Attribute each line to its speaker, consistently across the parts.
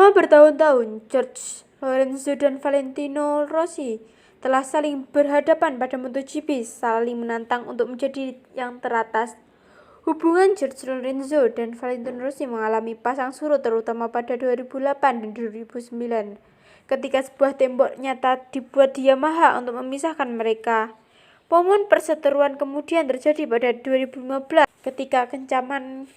Speaker 1: Selama bertahun-tahun, George Lorenzo dan Valentino Rossi telah saling berhadapan pada MotoGP, saling menantang untuk menjadi yang teratas. Hubungan George Lorenzo dan Valentino Rossi mengalami pasang surut terutama pada 2008 dan 2009, ketika sebuah tembok nyata dibuat di Yamaha untuk memisahkan mereka. Momen perseteruan kemudian terjadi pada 2015 ketika kecaman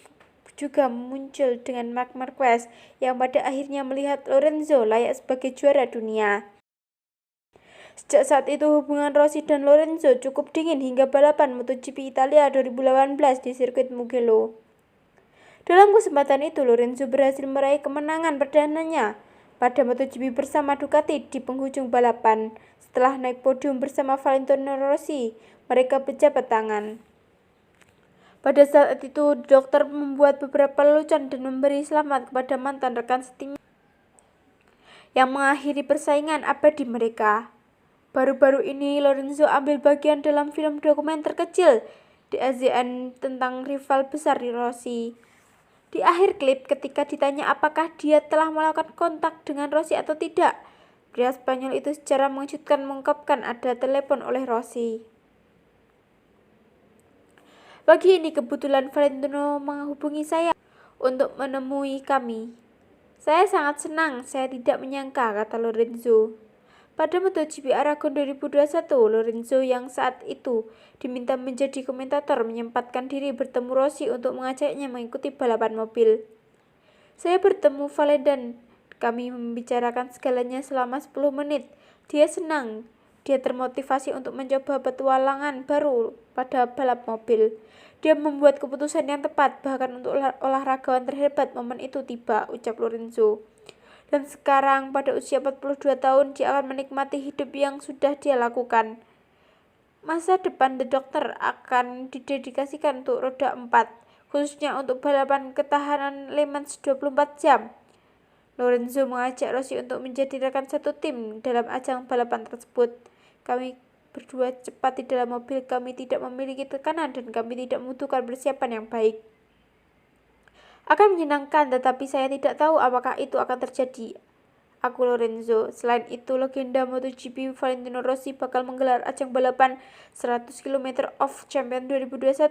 Speaker 1: juga muncul dengan Marc Marquez yang pada akhirnya melihat Lorenzo layak sebagai juara dunia. Sejak saat itu hubungan Rossi dan Lorenzo cukup dingin hingga balapan MotoGP Italia 2018 di sirkuit Mugello. Dalam kesempatan itu Lorenzo berhasil meraih kemenangan perdananya pada MotoGP bersama Ducati di penghujung balapan. Setelah naik podium bersama Valentino Rossi, mereka berjabat tangan. Pada saat itu, dokter membuat beberapa lelucon dan memberi selamat kepada mantan rekan setimnya yang mengakhiri persaingan abadi mereka. Baru-baru ini, Lorenzo ambil bagian dalam film dokumenter kecil di ASEAN tentang rival besar di Rossi. Di akhir klip, ketika ditanya apakah dia telah melakukan kontak dengan Rossi atau tidak, pria Spanyol itu secara mengejutkan mengungkapkan ada telepon oleh Rossi. Pagi ini kebetulan Valentino menghubungi saya untuk menemui kami. Saya sangat senang, saya tidak menyangka, kata Lorenzo. Pada MotoGP Aragon 2021, Lorenzo yang saat itu diminta menjadi komentator menyempatkan diri bertemu Rossi untuk mengajaknya mengikuti balapan mobil. Saya bertemu Valen dan kami membicarakan segalanya selama 10 menit. Dia senang. Dia termotivasi untuk mencoba petualangan baru pada balap mobil. Dia membuat keputusan yang tepat, bahkan untuk olahragawan terhebat momen itu tiba, ucap Lorenzo. Dan sekarang pada usia 42 tahun dia akan menikmati hidup yang sudah dia lakukan. Masa depan The Doctor akan didedikasikan untuk roda 4, khususnya untuk balapan ketahanan Le Mans 24 jam. Lorenzo mengajak Rossi untuk menjadi rekan satu tim dalam ajang balapan tersebut. Kami berdua cepat di dalam mobil, kami tidak memiliki tekanan dan kami tidak membutuhkan persiapan yang baik. Akan menyenangkan, tetapi saya tidak tahu apakah itu akan terjadi. Aku Lorenzo. Selain itu, legenda MotoGP Valentino Rossi bakal menggelar ajang balapan 100 km of Champion 2021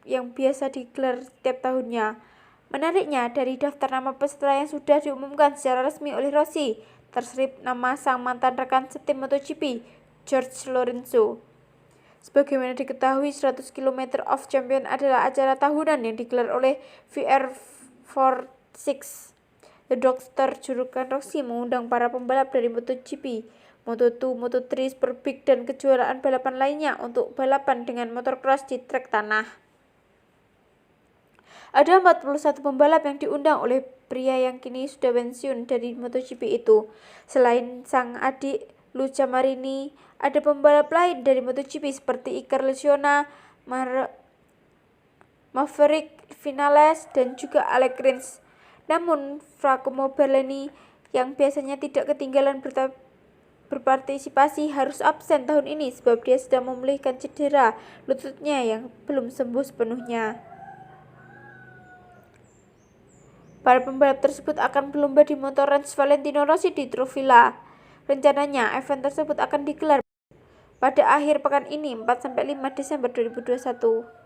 Speaker 1: yang biasa digelar setiap tahunnya. Menariknya, dari daftar nama peserta yang sudah diumumkan secara resmi oleh Rossi, terselip nama sang mantan rekan setim MotoGP, George Lorenzo. Sebagaimana diketahui, 100 km of Champion adalah acara tahunan yang digelar oleh VR46. The Doctor, julukan Rossi, mengundang para pembalap dari MotoGP, Moto2, Moto3, Superbike, dan kejuaraan balapan lainnya untuk balapan dengan motor cross di trek tanah. Ada 41 pembalap yang diundang oleh pria yang kini sudah pensiun dari MotoGP itu. Selain sang adik Luca Marini, ada pembalap lain dari MotoGP seperti Iker Lecuona, Maverick Vinales, dan juga Alex Rins. Namun, Giacomo Baleni yang biasanya tidak ketinggalan berpartisipasi harus absen tahun ini sebab dia sedang memulihkan cedera lututnya yang belum sembuh sepenuhnya. Para pembalap tersebut akan berlomba di motor Range Valentino Rossi di Trovilla. Rencananya, event tersebut akan digelar pada akhir pekan ini, 4-5 Desember 2021.